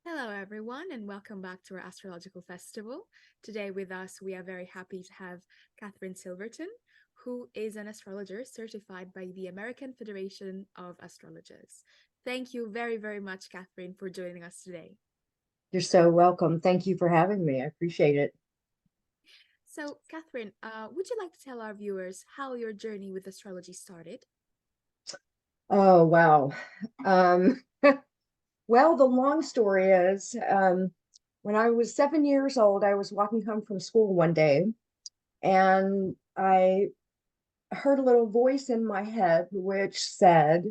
Hello, everyone, and welcome back to our astrological festival. Today, with us, we are very happy to have Kathryn Silverton, who is an astrologer certified by the American Federation of Astrologers. Thank you very, very much, Kathryn, for joining us today. You're so welcome. Thank you for having me. I appreciate it. So, Kathryn, would you like to tell our viewers how your journey with astrology started? Oh, wow. Um, well, the long story is when I was 7 years old, I was walking home from school one day and I heard a little voice in my head which said,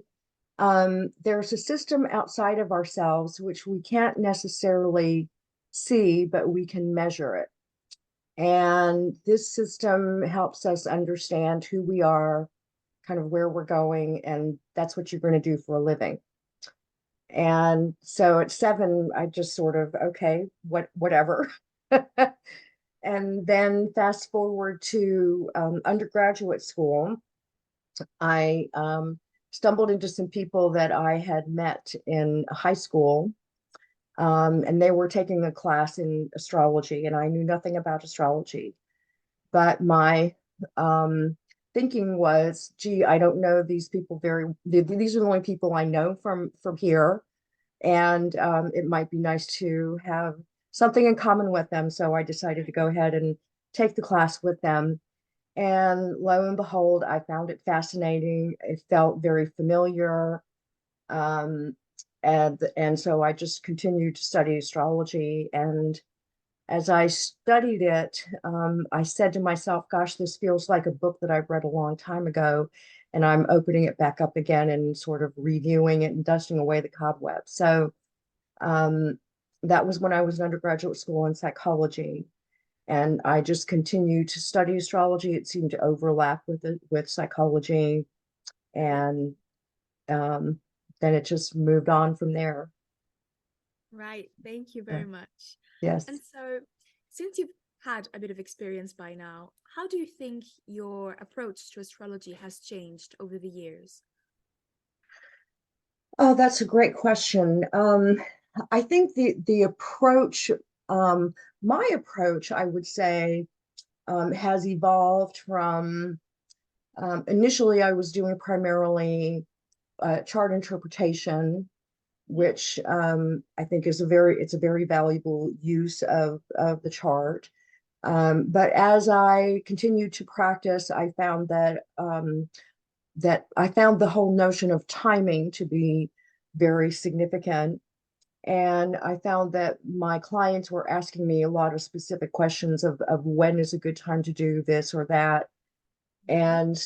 there's a system outside of ourselves which we can't necessarily see, but we can measure it. And this system helps us understand who we are, kind of where we're going, and that's what you're going to do for a living. And so at 7, I just sort of, okay, whatever. And then fast forward to undergraduate school, I stumbled into some people that I had met in high school, and they were taking a class in astrology, and I knew nothing about astrology. But my thinking was, gee, I don't know these people these are the only people I know from here. And it might be nice to have something in common with them. So I decided to go ahead and take the class with them. And lo and behold, I found it fascinating. It felt very familiar. Um, and so I just continued to study astrology. And as I studied it, I said to myself, gosh, this feels like a book that I've read a long time ago. And I'm opening it back up again and sort of reviewing it and dusting away the cobwebs. So um, that was when I was in undergraduate school in psychology. And I just continued to study astrology. It seemed to overlap with psychology. And um, then it just moved on from there. Right, thank you Yeah. very much. And Yes. so, since you've had a bit of experience by now, how do you think your approach to astrology has changed over the years? Oh, that's a great question. I think the approach, um, my approach, I would say, has evolved from initially I was doing primarily chart interpretation, which I think is it's a very valuable use of the chart. But as I continued to practice, I found that I found the whole notion of timing to be very significant. And I found that my clients were asking me a lot of specific questions of when is a good time to do this or that. Mhm. And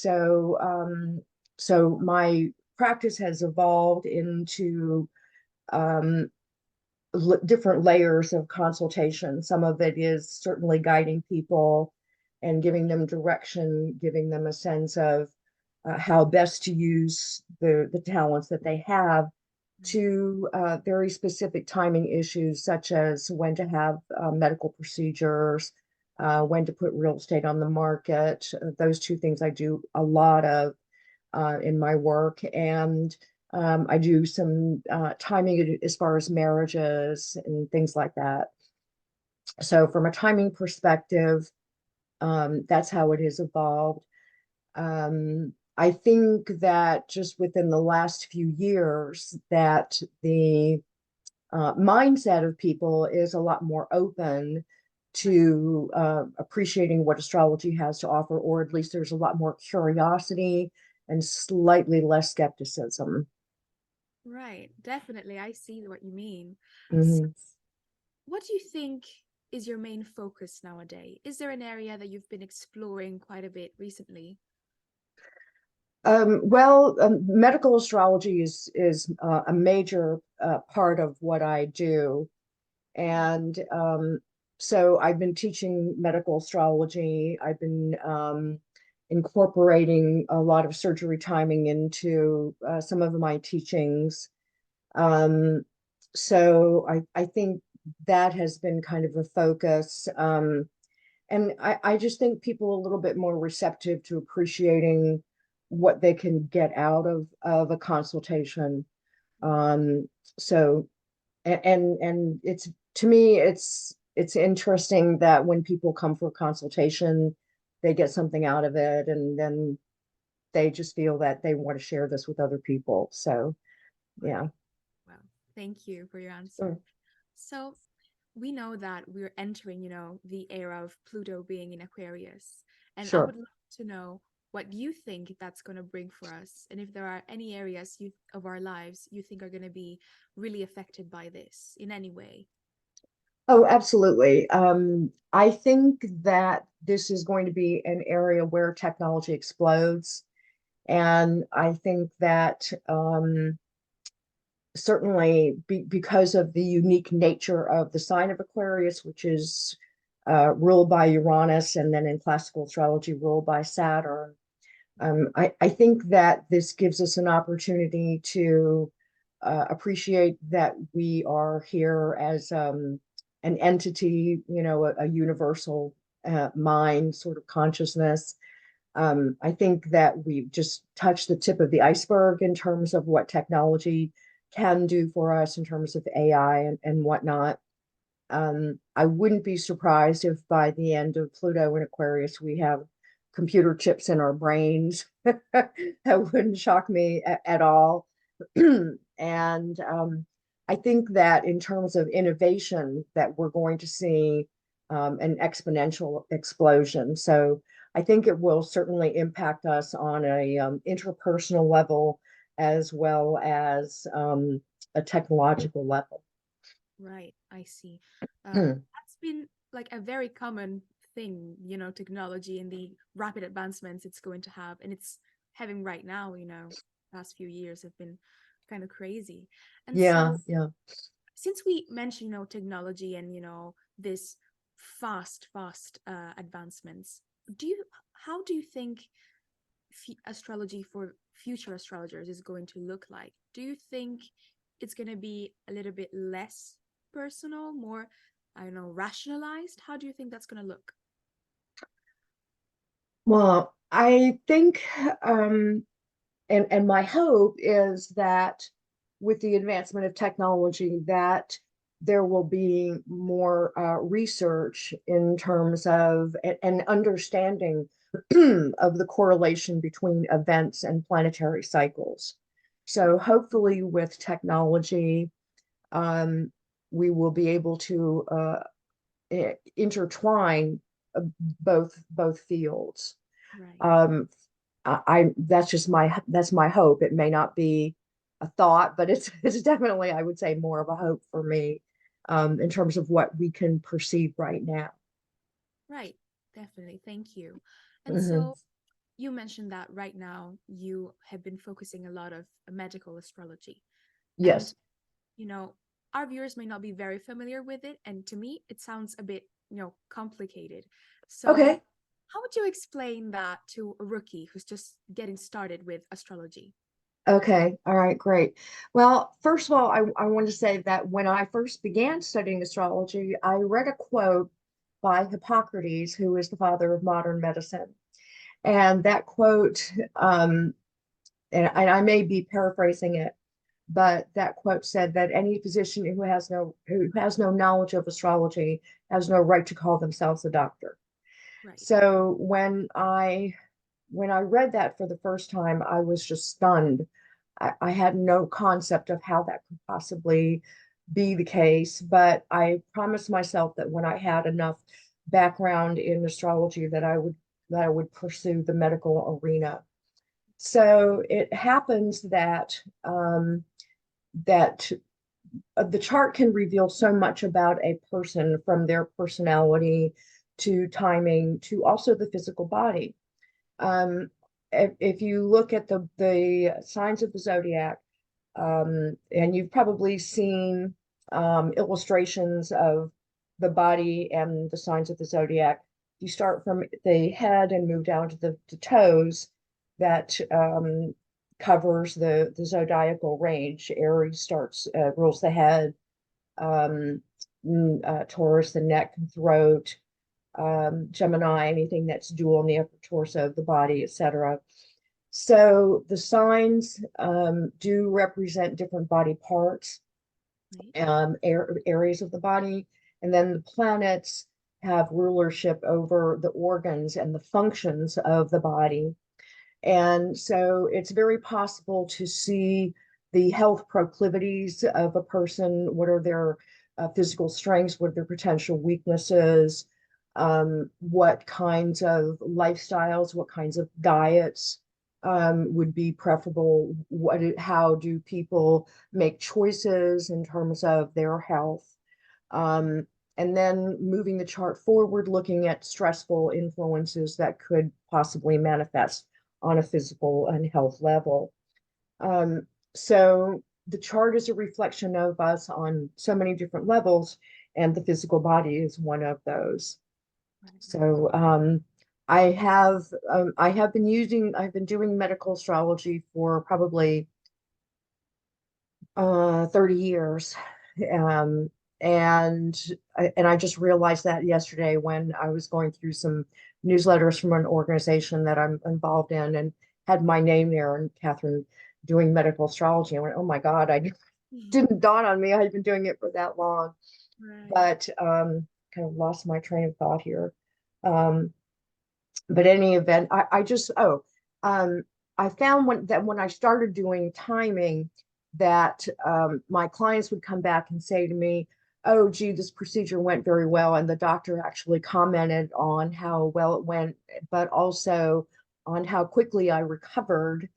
so my practice has evolved into um, different layers of consultation. Some of it is certainly guiding people and giving them direction, giving them a sense of how best to use the talents that they have, to very specific timing issues, such as when to have medical procedures, when to put real estate on the market. Those two things I do a lot of in my work. And I do some timing as far as marriages and things like that. So, from a timing perspective, that's how it has evolved. I think that just within the last few years, that the mindset of people is a lot more open Right. to appreciating what astrology has to offer, or at least there's a lot more curiosity and slightly less skepticism. Right, definitely. I see what you mean. So, Mhm. what do you think is your main focus nowadays? Is there an area that you've been exploring quite a bit recently? Medical astrology is a major part of what I do, Right. and so I've been teaching medical astrology. I've been incorporating a lot of surgery timing into some of my teachings. Um, so I think that has been kind of a focus. And I just think people are a little bit more receptive to appreciating what they can get out of a consultation. Um, so and it's, to me, it's interesting that when people come for a consultation, they get something out of it, and then they just feel that they want to share this with other people. So yeah. Right. Well, thank you for your answer. Sure. So we know that we're entering, the era of Pluto being in Aquarius. And I Sure. would love to know what you think that's going to bring for us. And if there are any areas of our lives you think are going to be really affected by this in any way. Oh, absolutely. I think that this is going to be an area where technology explodes. And I think that certainly because of the unique nature of the sign of Aquarius, which is ruled by Uranus, and then in classical astrology ruled by Saturn, I think that this gives us an opportunity to appreciate that we are here as an entity, a universal mind sort of consciousness. I think that we've just touched the tip of the iceberg in terms of what technology can do for us in terms of AI and whatnot. I wouldn't be surprised if by the end of Pluto in Aquarius, we have computer chips in our brains. That wouldn't shock me at all. And I think that in terms of innovation, that we're going to see an exponential explosion. So I think it will certainly impact us on a interpersonal level as well as a technological level. Right, I see. That's been like a very common thing, technology and the rapid advancements it's going to have, and it's having right now, past few years have been kind of crazy. And Yeah, so, yeah. since we mentioned, technology and, this fast advancements, how do you think astrology for future astrologers is going to look like? Do you think it's going to be a little bit less personal, more, I don't know, rationalized? How do you think that's going to look? Well, I think, and my hope is that with the advancement of technology, that there will be more research in terms of an understanding of the correlation between events and planetary cycles. So hopefully, with technology, um, we will be able to intertwine both fields. Right. Um, that's my hope. It may not be a thought, but it's definitely, I would say, more of a hope for me in terms of what we can perceive right now. Right. Definitely. Thank you. And Mhm. so you mentioned that right now you have been focusing a lot of medical astrology. And Yes. you know, our viewers may not be very familiar with it. And to me, it sounds a bit, complicated. So, Okay. how would you explain that to a rookie who's just getting started with astrology? Okay. All right. Great. Well, first of all, I want to say that when I first began studying astrology, I read a quote by Hippocrates, who is the father of modern medicine. And that quote, and I may be paraphrasing it, but that quote said that any physician who has no knowledge of astrology has no right to call themselves a doctor. Right. So when I read that for the first time, I was just stunned. I had no concept of how that could possibly be the case, but I promised myself that when I had enough background in astrology that I would pursue the medical arena. So it happens that the chart can reveal so much about a person, from their personality to timing to also the physical body. Um, if you look at the signs of the zodiac, and you've probably seen illustrations of the body and the signs of the zodiac. You start from the head and move down to the toes. That covers the zodiacal range. Aries rules the head, um, Taurus the neck and throat, Gemini anything that's dual in the upper torso of the body, etc. So the signs do represent different body parts. areas of the body. And then the planets have rulership over the organs and the functions of the body. And so it's very possible to see the health proclivities of a person. What are their physical strengths? What are their potential weaknesses? What kinds of lifestyles, what kinds of diets would be preferable? How do people make choices in terms of their health? Um, and then moving the chart forward, looking at stressful influences that could possibly manifest on a physical and health level. So the chart is a reflection of us on so many different levels, and the physical body is one of those. So I've been doing medical astrology for probably 30 years. Um, and I just realized that yesterday when I was going through some newsletters from an organization that I'm involved in and had my name there and Kathryn doing medical astrology. I went, oh my God, I didn't dawn on me. I had been doing it for that long, Right. but kind of lost my train of thought here. Um, but any event, I found when I started doing timing that my clients would come back and say to me, oh, gee, this procedure went very well. And the doctor actually commented on how well it went, but also on how quickly I recovered.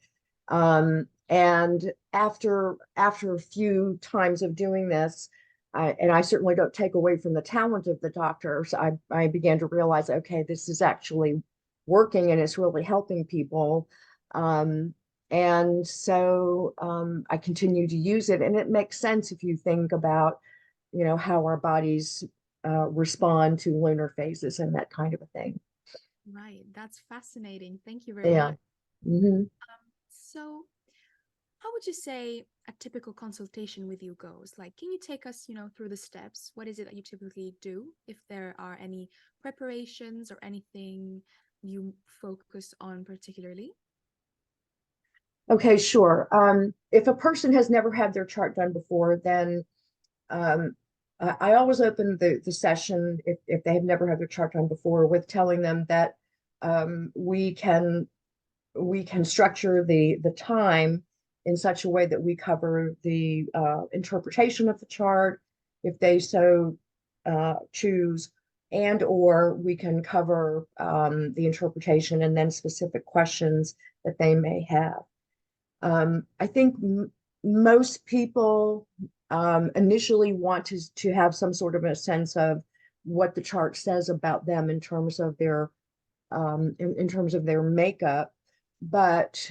And after a few times of doing this, and I certainly don't take away from the talent of the doctors, I began to realize, okay, this is actually working and it's really helping people. And so I continue to use it, and it makes sense if you think about, how our bodies respond to lunar phases and that kind of a thing. Right. That's fascinating. Thank you very Yeah. much. Hmm. So, how would you say a typical consultation with you goes? Like, can you take us, through the steps? What is it that you typically do? If there are any preparations or anything you focus on particularly? Okay, sure. If a person has never had their chart done before, then um, I always open the session if they have never had their chart done before with telling them that we can structure the time in such a way that we cover the interpretation of the chart, if they so choose, and or we can cover the interpretation and then specific questions that they may have. I think most people initially want to have some sort of a sense of what the chart says about them in terms of their in terms of their makeup. But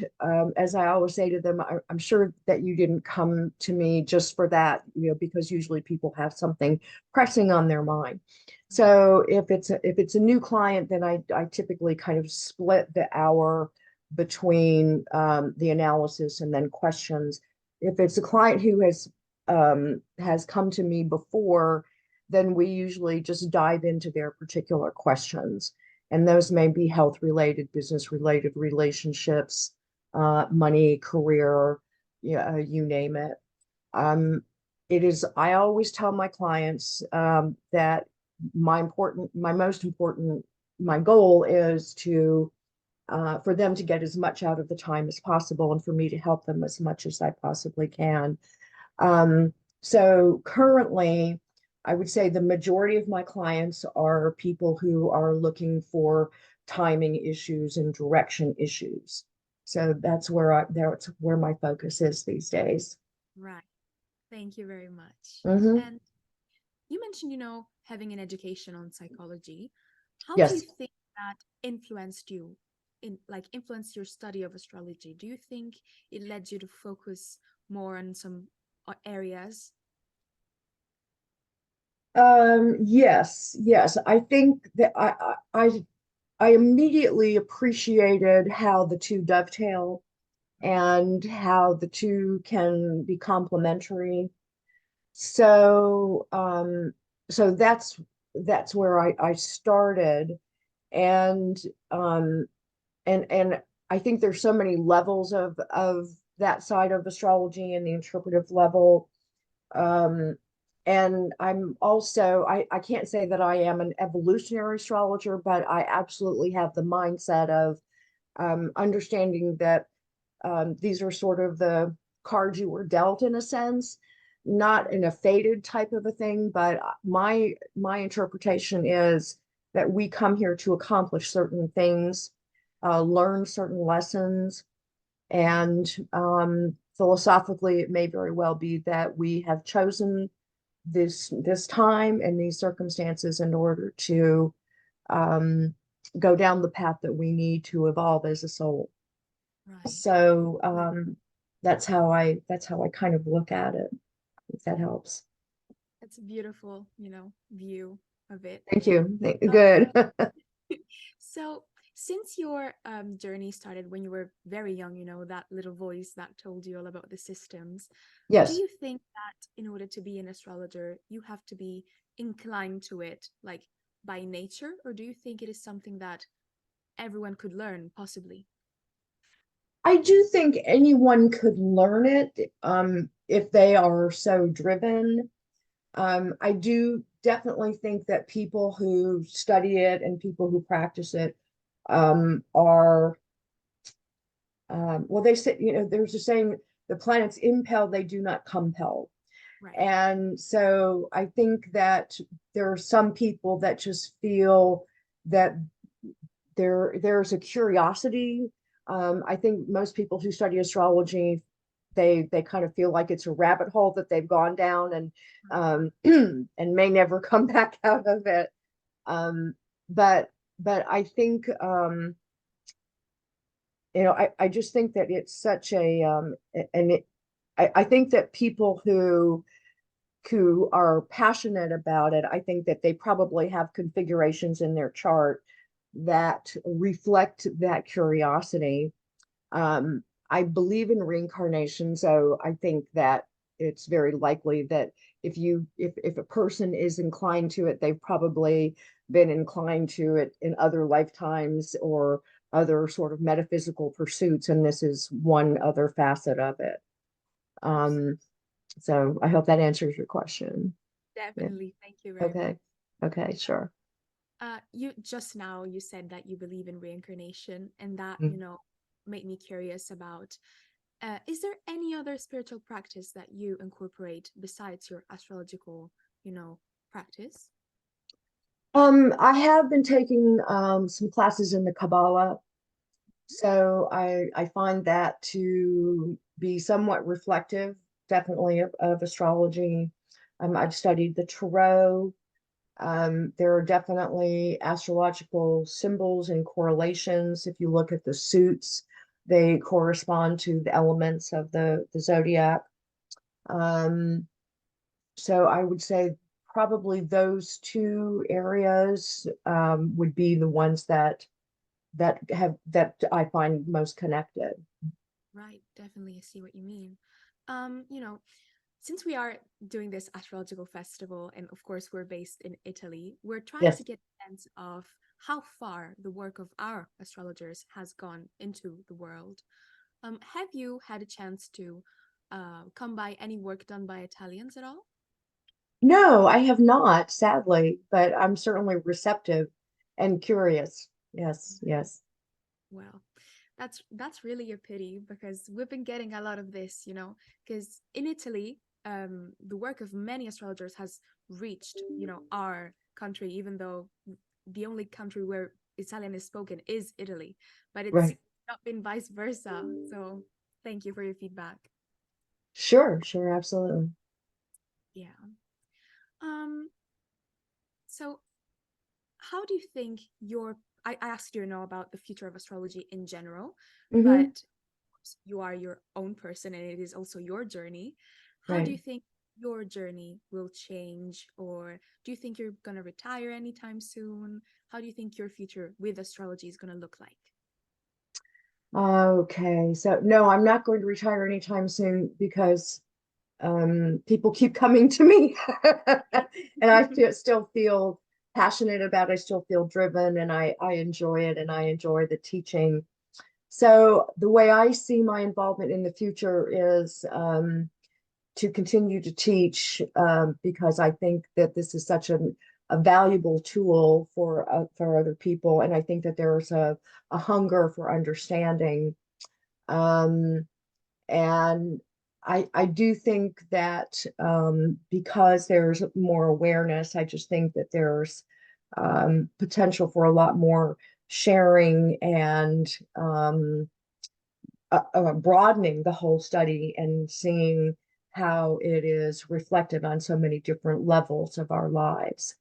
as I always say to them, I'm sure that you didn't come to me just for that, because usually people have something pressing on their mind. So if it's a new client, then I typically kind of split the hour between the analysis and then questions. If it's a client who has come to me before, then we usually just dive into their particular questions, and those may be health related, business related, relationships, money, career, yeah, you name it. Um, I always tell my clients that my goal is for them to get as much out of the time as possible and for me to help them as much as I possibly can. Um, so currently, I would say the majority of my clients are people who are looking for timing issues and direction issues. So that's where my focus is these days. Right. Thank you very much. Hmm. And you mentioned, having an education on psychology. How do you Yes. think that influenced you influenced your study of astrology? Do you think it led you to focus more on some areas? Yes. I think that I immediately appreciated how the two dovetail and how the two can be complementary. So, so that's where I started, and um, and I think there's so many levels of that side of astrology and the interpretive level. Um, and I'm also, I can't say that I am an evolutionary astrologer, but I absolutely have the mindset of understanding that these are sort of the cards you were dealt in a sense, not in a fated type of a thing, but my interpretation is that we come here to accomplish certain things, learn certain lessons, and philosophically, it may very well be that we have chosen this time and these circumstances in order to um, go down the path that we need to evolve as a soul. Right. So Well, that's how I kind of look at it, if that helps. that's a beautiful, view of it. Thank you. Uh, Good. so, since your journey started when you were very young, that little voice that told you all about the systems, do Yes. you think that in order to be an astrologer, you have to be inclined to it, like by nature, or do you think it is something that everyone could learn, possibly? I do think anyone could learn it if they are so driven. I do definitely think that people who study it and people who practice it are, well, they say, there's a saying, the planets impel, they do not compel. Right. And so I think that there are some people that just feel that there's a curiosity. I think most people who study astrology, they kind of feel like it's a rabbit hole that they've gone down and and may never come back out of it. Um, but I think I just think that it's such a and it I think that people who are passionate about it, I think that they probably have configurations in their chart that reflect that curiosity. Um, I believe in reincarnation, so I think that it's very likely that if a person is inclined to it, they've probably been inclined to it in other lifetimes or other sort of metaphysical pursuits, and this is one other facet of it. Of course. Um, so I hope that answers your question. Yeah. Definitely. Thank you very much. Okay. Okay, sure. You just now you said that you believe in reincarnation, and that, Mm. made me curious about is there any other spiritual practice that you incorporate besides your astrological, you know, practice? I have been taking some classes in the Kabbalah, so I find that to be somewhat reflective, definitely of astrology. I've studied the tarot. There are definitely astrological symbols and correlations. If you look at the suits, they correspond to the elements of the zodiac. Um, so I would say probably those two areas would be the ones that I find most connected. Right, definitely. I see what you mean. You know, since we are doing this astrological festival, and of course we're based in Italy, we're trying Yes. to get a sense of how far the work of our astrologers has gone into the world. Have you had a chance to come by any work done by Italians at all? No, I have not, sadly, but I'm certainly receptive and curious. Yes, yes. Well, that's really a pity because we've been getting a lot of this, because in Italy, the work of many astrologers has reached, our country, even though the only country where Italian is spoken is Italy, but it's Right. not been vice versa. So thank you for your feedback. Sure, sure, absolutely. Yeah. Um, so how do you think I asked you know about the future of astrology in general, Hmm. but you are your own person and it is also your journey. How do Right. you think your journey will change, or do you think you're going to retire anytime soon? How do you think your future with astrology is going to look like? Okay, so no, I'm not going to retire anytime soon because people keep coming to me, and still feel passionate about it. I still feel driven, and I enjoy it, and I enjoy the teaching. So the way I see my involvement in the future is to continue to teach because I think that this is such a valuable tool for other people, and I think that there's a hunger for understanding, and I do think that because there's more awareness, I just think that there's potential for a lot more sharing and broadening the whole study and seeing how it is reflected on so many different levels of our lives.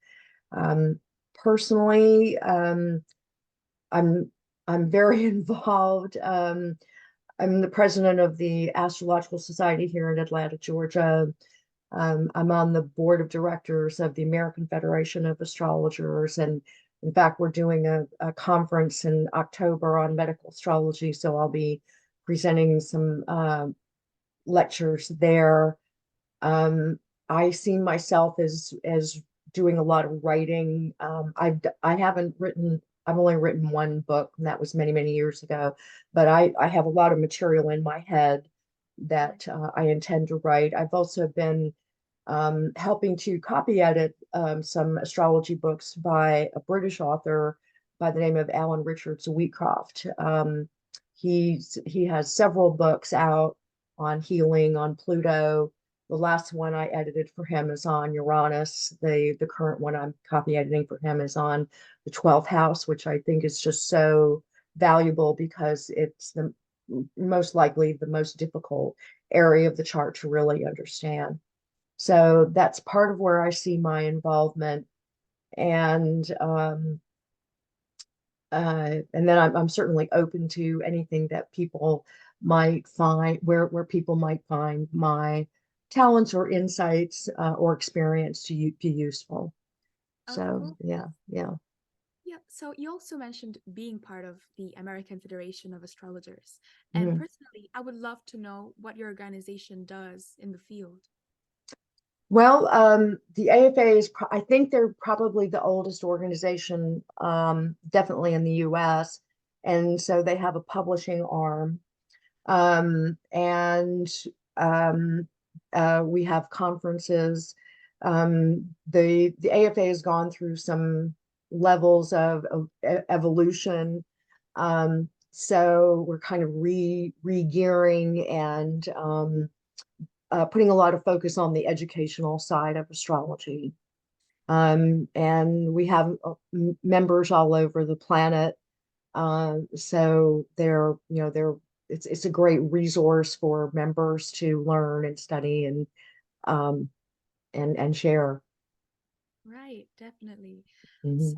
Um, Personally, I'm I'm very involved. I'm the president of the Astrological Society here in Atlanta, Georgia. I'm on the board of directors of the American Federation of Astrologers. And in fact, we're doing a conference in October on medical astrology. So I'll be presenting some lectures there. Um, I see myself as doing a lot of writing. I haven't written. I've only written one book, and that was many, many years ago. But I have a lot of material in my head that I intend to write. I've also been helping to copy edit some astrology books by a British author by the name of Alan Richards Wheatcroft. He has several books out on healing, on Pluto. The last one I edited for him is on Uranus. The current one I'm copy editing for him is on the 12th house, which I think is just so valuable because it's the most likely the most difficult area of the chart to really understand. So that's part of where I see my involvement. And then I'm certainly open to anything that people might find, where people might find my talents or insights or experience to be useful. Of So course. yeah, yeah. Yeah, so you also mentioned being part of the American Federation of Astrologers. And Mhm. personally, I would love to know what your organization does in the field. Well, the AFA is, I think they're probably the oldest organization, definitely in the US. And so they have a publishing arm. And um, we have conferences. The AFA has gone through some levels of evolution. So we're kind of re-gearing and putting a lot of focus on the educational side of astrology. And we have members all over the planet. So it's a great resource for members to learn and study um, and share. Right, definitely. So, Mhm.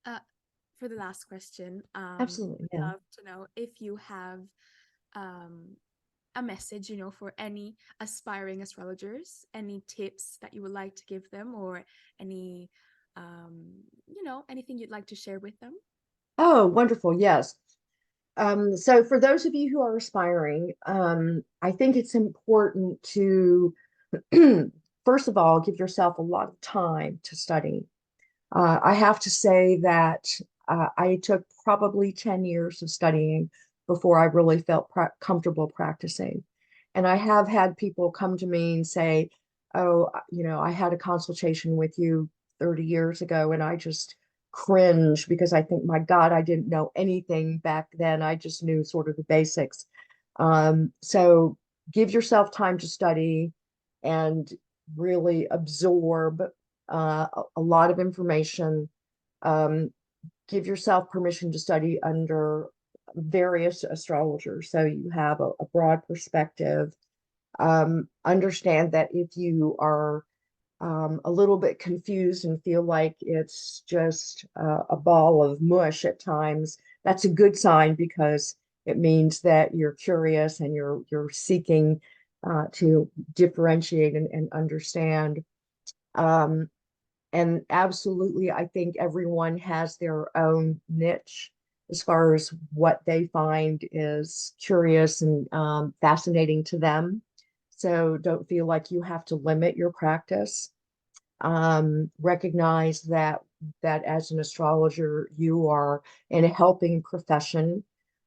uh, for the last question, Absolutely, I'd yeah. love to know if you have um, a message, for any aspiring astrologers, any tips that you would like to give them, or any, anything you'd like to share with them. Oh, wonderful. Yes. So for those of you who are aspiring, I think it's important to, first of all, give yourself a lot of time to study. I have to say that I took probably 10 years of studying before I really felt comfortable practicing. And I have had people come to me and say, oh, I had a consultation with you 30 years ago and I just cringe because I think, my God, I didn't know anything back then. I just knew sort of the basics. So give yourself time to study and really absorb a lot of information. Um, give yourself permission to study under various astrologers so you have a broad perspective. Understand that if you are a little bit confused and feel like it's just a ball of mush at times, that's a good sign because it means that you're curious and you're seeking to differentiate and understand. Um, and absolutely, I think everyone has their own niche as far as what they find is curious and fascinating to them. So don't feel like you have to limit your practice. Recognize that as an astrologer, you are in a helping profession.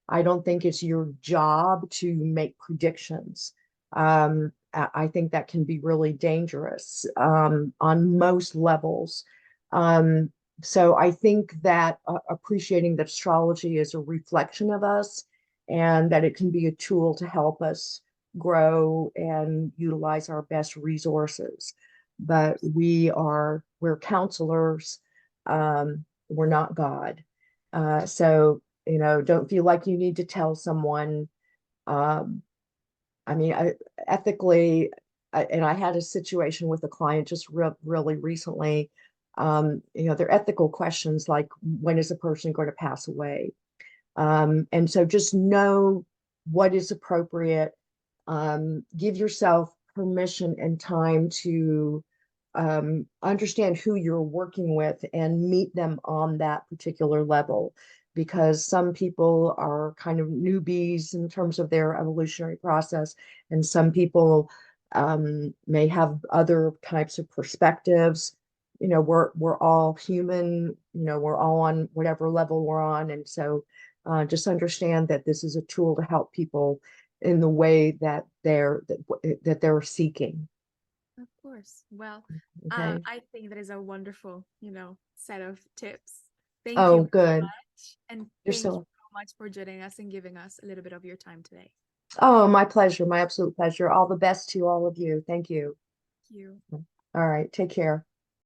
I don't think it's your job to make predictions. I think that can be really dangerous on most levels. Um, so I think that appreciating that astrology is a reflection of us and that it can be a tool to help us grow and utilize our best resources. But we're counselors. We're not God. So, don't feel like you need to tell someone. Um, I mean, ethically, and I had a situation with a client just really recently. They're ethical questions like, when is a person going to pass away? And so just know what is appropriate. Give yourself permission and time to understand who you're working with and meet them on that particular level. Because some people are kind of newbies in terms of their evolutionary process, and some people may have other types of perspectives. We're all human. We're all on whatever level we're on, and so just understand that this is a tool to help people in the way that they're seeking. Of course. Well, Okay. I think that is a wonderful, set of tips. Thank you Oh, very good. much. And You're thank you so, so much for joining us and giving us a little bit of your time today. oh, my pleasure. My absolute pleasure. All the best to all of you. Thank you. Thank you. All right. Take care.